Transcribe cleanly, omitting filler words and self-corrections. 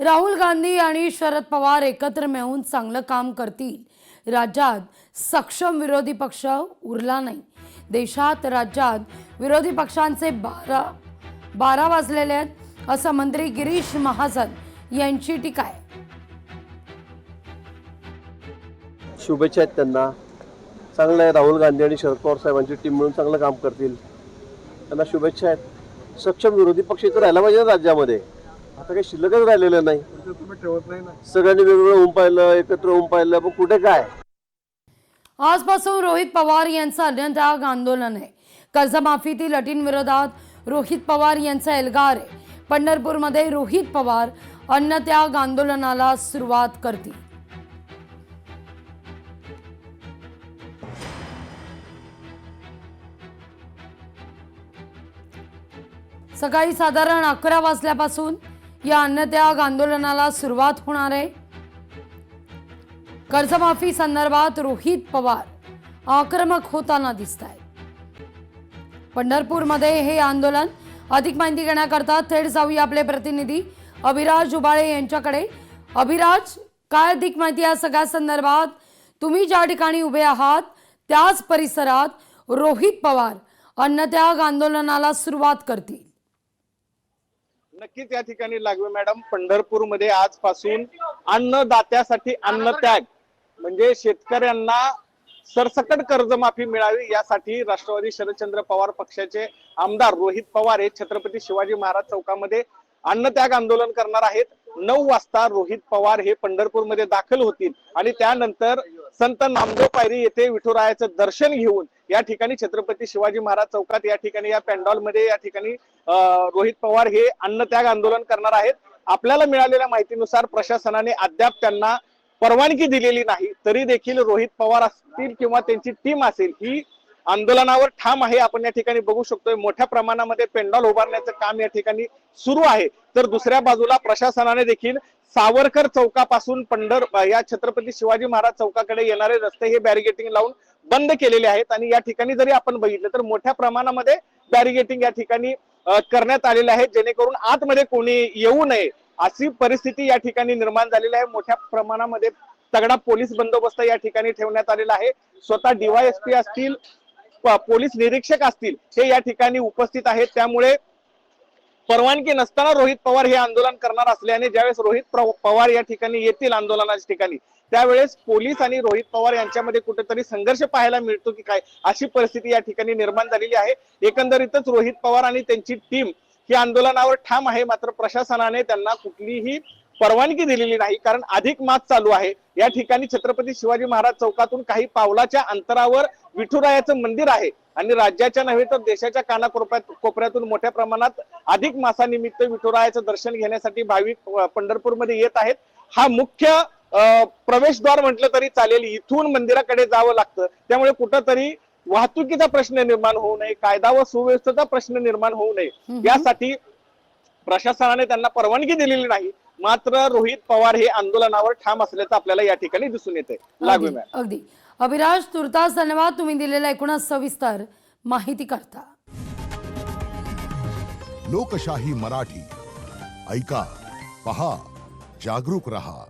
राहुल गांधी आणि शरद पवार एकत्र मिळून चांगलं काम करतील। राज्यात सक्षम विरोधी पक्ष उरला नाही। देशात राज्यात विरोधी पक्षांचे 12 वाजलेले आहेत असं मंत्री गिरीश महाजन यांची टीका आहे। शुभेच्छा आहेत त्यांना। चांगलं आहे, राहुल गांधी आणि शरद पवार साहेबांची टीम मिळून चांगलं काम करतील, त्यांना शुभेच्छा आहेत। सक्षम विरोधी पक्ष इथं राहायला पाहिजे राज्यामध्ये, आता काही शिल्लकच राहिलेलं नाही। सगळ्यांनी वेगवेगळं होऊन पाहिलं, एकत्र होऊन पाहिलं, पण कुठे काय। आजपासून रोहित पवार यांचं अन्नत्याग आंदोलन आहे। कर्जमाफीतील अटींविरोधात रोहित पवार यांचा एल्गार आहे। पंढरपूरमध्ये रोहित पवार अन्नत्याग आंदोलनाला सुरुवात करतील। सकाळी साधारण 11 वाजल्यापासून या अन्नत्याग आंदोलनाला सुरुवात होणार आहे। कर्जमाफी संदर्भात रोहित पवार आक्रमक होताना दिसत आहेत। पंढरपूरमध्ये हे आंदोलन अधिक माहिती घेण्याकरता थेट जाऊया आपले प्रतिनिधी अभिराज उबाळे यांच्याकडे। अभिराज, काय अधिक माहिती या सगळ्या संदर्भात? तुम्ही ज्या ठिकाणी उभे आहात त्याच परिसरात रोहित पवार अन्नत्याग आंदोलनाला सुरुवात करतील। नक्कीच या ठिकाणी लागवे मॅडम, पंढरपूरमध्ये आजपासून अन्नदात्यासाठी अन्नत्याग म्हणजे शेतकऱ्यांना सरसकट कर्जमाफी मिळावी यासाठी राष्ट्रवादी शरदचंद्र पवार पक्षाचे आमदार रोहित पवार हे छत्रपती शिवाजी महाराज चौकामध्ये अन्नत्याग आंदोलन करणार आहेत। 9 वाजता रोहित पवार हे पंढरपूरमध्ये दाखल होतील आणि त्यानंतर संत नामदेव पायरी येथे विठुरायाचं दर्शन घेऊन या ठिकाणी छत्रपती शिवाजी महाराज चौकात या ठिकाणी या पॅन्डॉल मध्ये या ठिकाणी रोहित पवार हे अन्नत्याग आंदोलन करणार आहेत। आपल्याला मिळालेल्या माहितीनुसार प्रशासनाने अद्याप त्यांना परवानगी दिलेली नाही, तरी देखील रोहित पवार असतील किंवा त्यांची टीम असेल ही आंदोलनावर ठाम आहे। आपण या ठिकाणी बघू शकतोय मोठ्या प्रमाणामध्ये पेंडॉल उभारण्याचं काम या ठिकाणी सुरू आहे। तर दुसऱ्या बाजूला प्रशासनाने देखील सावरकर चौकापासून या छत्रपती शिवाजी महाराज चौकाकडे येणारे रस्ते हे बॅरिगेटिंग लावून बंद केलेले आहेत आणि या ठिकाणी जरी आपण बघितलं तर मोठ्या प्रमाणामध्ये बॅरिगेटिंग या ठिकाणी करण्यात आलेले आहे, जेणेकरून आतमध्ये कोणी येऊ नये अशी परिस्थिती या ठिकाणी निर्माण झालेली आहे। मोठ्या प्रमाणामध्ये तगडा पोलीस बंदोबस्त या ठिकाणी ठेवण्यात आलेला आहे। स्वतः DYSP असतील, पोलीस निरीक्षक असतील हे या ठिकाणी उपस्थित आहेत। त्यामुळे परवानगी नसताना रोहित पवार हे आंदोलन करणार असल्याने ज्यावेळेस रोहित पवार या ठिकाणी येतील आंदोलनाच्या ठिकाणी त्यावेळेस पोलीस आणि रोहित पवार यांच्यामध्ये कुठेतरी संघर्ष पाहायला मिळतो की काय अशी परिस्थिती या ठिकाणी निर्माण झालेली आहे। एकंदरीतच रोहित पवार आणि त्यांची टीम ही आंदोलनावर ठाम आहे, मात्र प्रशासनाने त्यांना कुठलीही परवानगी दिलेली नाही, कारण अधिक मास चालू आहे। या ठिकाणी छत्रपती शिवाजी महाराज चौकातून काही पावलाच्या अंतरावर विठुरायाचं मंदिर आहे आणि राज्याच्या नव्हे तर देशाच्या कानाकोपऱ्यातून मोठ्या प्रमाणात अधिक मासानिमित्त विठुरायाचं दर्शन घेण्यासाठी भाविक पंढरपूरमध्ये येत आहेत। हा मुख्य प्रवेशद्वार म्हटलं तरी चालेल, इथून मंदिराकडे जावं लागतं। त्यामुळे कुठंतरी वाहतुकीचा प्रश्न निर्माण होऊ नये, कायदा व सुव्यवस्थेचा प्रश्न निर्माण होऊ नये यासाठी प्रशासनाने त्यांना परवानगी दिलेली नाही, मात्र रोहित पवार हे आंदोलनावर ठाम असल्याचं आपल्याला या ठिकाणी दिसून येते। लागवे मॅम। अगदी अभिराज, तुर्तास धन्यवाद तुम्ही दिलेल्या एकूणच सविस्तर माहिती करता। लोकशाही मराठी ऐका, पहा, जागरूक रहा।